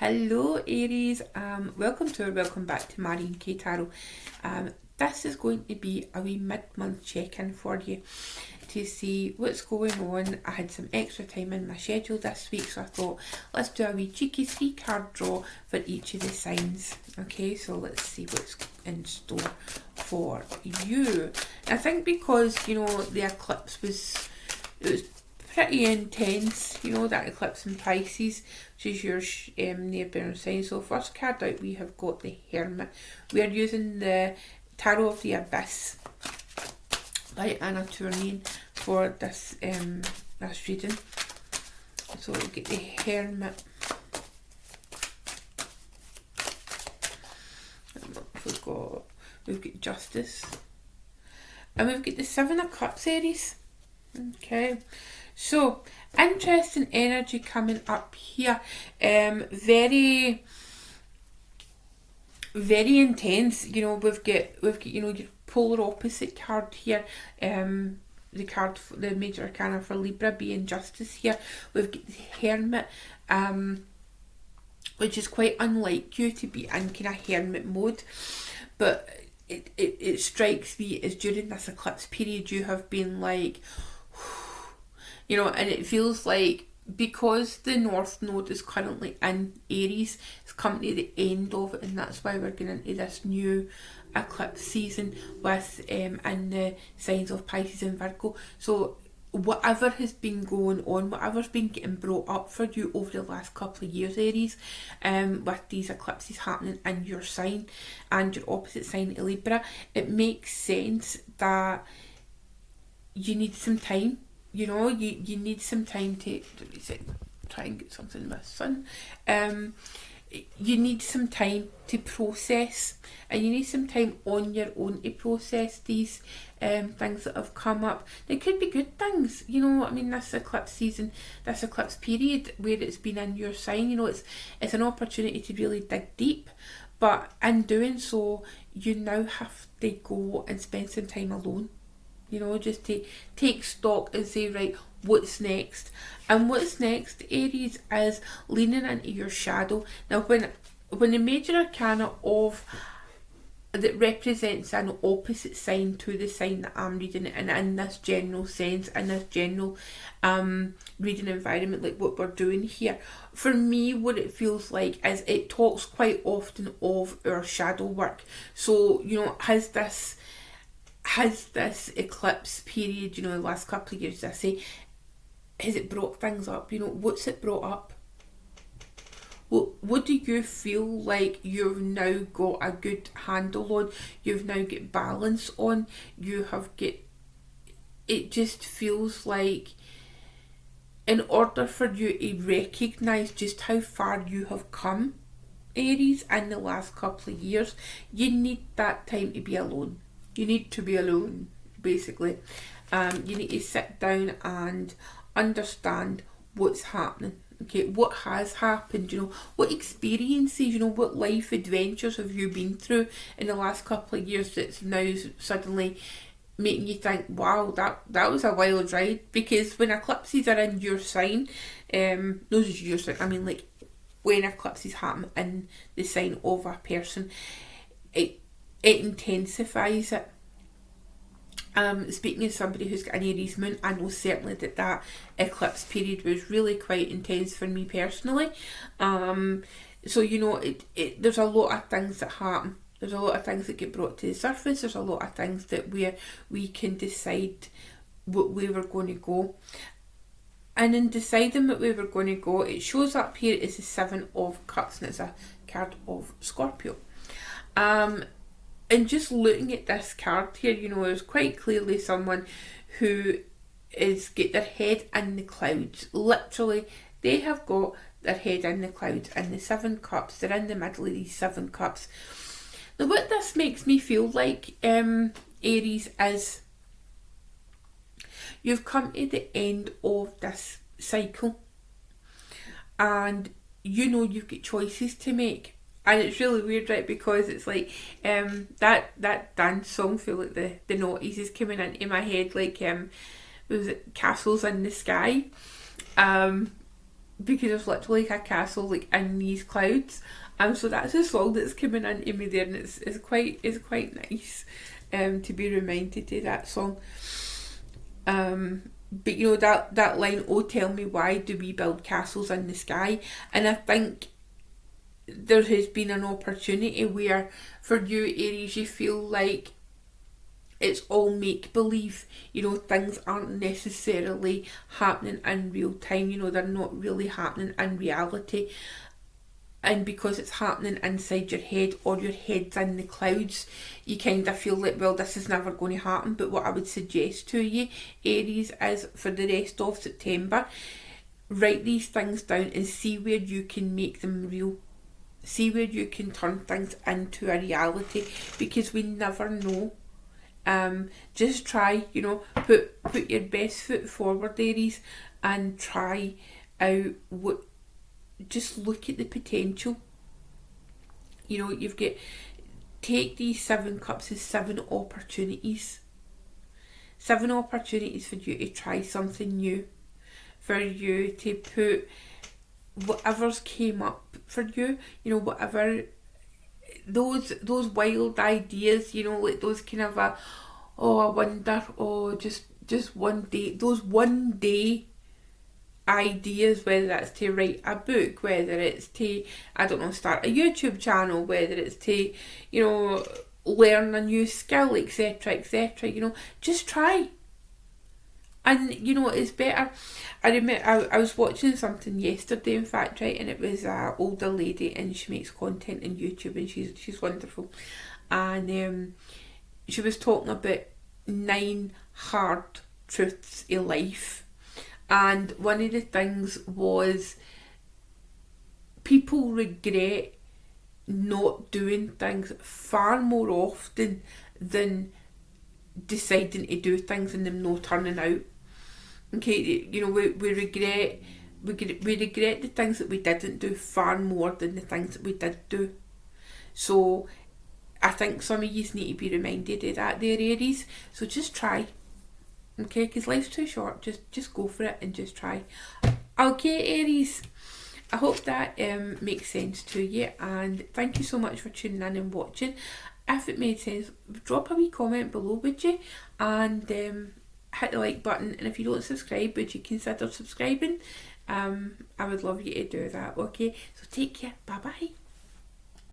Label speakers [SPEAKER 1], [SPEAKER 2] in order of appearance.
[SPEAKER 1] Hello Aries, welcome back to Marion K Tarot. This is going to be a wee mid-month check-in for you to see what's going on. I had some extra time in my schedule this week, so I thought let's do a wee cheeky 3-card draw for each of the signs. Okay, so let's see what's in store for you. I think because, the eclipse was pretty intense, that eclipse in Pisces, which is your near-bearing sign. So first card out, we have got the Hermit. We are using the Tarot of the Abyss by Tournian for this reading. So we'll get the Hermit. We've got Justice. And we've got the Seven of Cups, Aries. Okay. So, interesting energy coming up here. Very, very intense. We've got your polar opposite card here. The major arcana for Libra being Justice here. We've got the Hermit, which is quite unlike you to be in kind of hermit mode, but it strikes me as during this eclipse period you have been like, and it feels like because the North Node is currently in Aries, it's come to the end of it, and that's why we're going into this new eclipse season with in the signs of Pisces and Virgo. So whatever has been going on, whatever's been getting brought up for you over the last couple of years, Aries, with these eclipses happening in your sign and your opposite sign, Libra, it makes sense that you need some time. You need some time to try and get something in my sun. You need some time to process, and you need some time on your own to process these things that have come up. They could be good things, this eclipse season, this eclipse period where it's been in your sign, it's an opportunity to really dig deep. But in doing so, you now have to go and spend some time alone. Just to take stock and say, right, what's next? And what's next, Aries, is leaning into your shadow. Now, when the major arcana that represents an opposite sign to the sign that I'm reading, and in this general sense, in this general reading environment, like what we're doing here, for me, what it feels like is it talks quite often of our shadow work. So, has this eclipse period, the last couple of years, has it brought things up? What's it brought up? What do you feel like you've now got a good handle on? You've now got balance on? It just feels like in order for you to recognise just how far you have come, Aries, in the last couple of years, you need that time to be alone. You need to be alone, basically. You need to sit down and understand what's happening. Okay, what has happened? What experiences, what life adventures have you been through in the last couple of years that's now suddenly making you think, wow, that was a wild ride? Because when eclipses are in your sign, those is your sign. Like when eclipses happen in the sign of a person, it intensifies it. Speaking as somebody who's got an Aries moon, I know certainly that eclipse period was really quite intense for me personally. So there's a lot of things that happen. There's a lot of things that get brought to the surface. There's a lot of things that we can decide what way we're going to go. And in deciding what way we're going to go, it shows up here as the Seven of Cups, and it's a card of Scorpio. And just looking at this card here, there's quite clearly someone who is get their head in the clouds. Literally, they have got their head in the clouds, and the 7 cups, they're in the middle of these 7 cups. Now, what this makes me feel like, Aries, is you've come to the end of this cycle, and you've got choices to make. And it's really weird, right, because it's like that dance song, feel like the noughties is coming into my head, like was it Castles in the Sky, because there's literally like a castle like in these clouds. So that's a song that's coming into me there, and it's quite nice to be reminded of that song. But you know, that line, oh tell me why do we build castles in the sky? And I think there has been an opportunity where for you, Aries, you feel like it's all make believe, you know, things aren't necessarily happening in real time, you know, they're not really happening in reality. And because it's happening inside your head, or your head's in the clouds, you kind of feel like, well, this is never going to happen. But what I would suggest to you, Aries, is for the rest of September, write these things down and see where you can make them real. See where you can turn things into a reality, because we never know. Just try, you know, put your best foot forward, Aries, and try out what. Just look at the potential. You know, take these 7 cups as 7 opportunities. 7 opportunities for you to try something new, for you to put whatever's came up for you, you know, whatever those wild ideas, you know, like those kind of I wonder, just one day, those one day ideas, whether that's to write a book, whether it's to, I don't know, start a YouTube channel, whether it's to, you know, learn a new skill, etc, etc, you know, just try. And you know, it's better. I was watching something yesterday, in fact, right, and it was a older lady, and she makes content on YouTube, and she's wonderful. And she was talking about 9 hard truths of life, and one of the things was people regret not doing things far more often than deciding to do things and them not turning out. Okay, you know, we regret the things that we didn't do far more than the things that we did do. So I think some of you need to be reminded of that there, Aries. So just try. Okay, because life's too short. Just go for it and just try. Okay, Aries, I hope that makes sense to you, and thank you so much for tuning in and watching. If it made sense, drop a wee comment below, would you? And hit the like button, and if you don't subscribe, would you consider subscribing? I would love you to do that. Okay, so take care. Bye bye.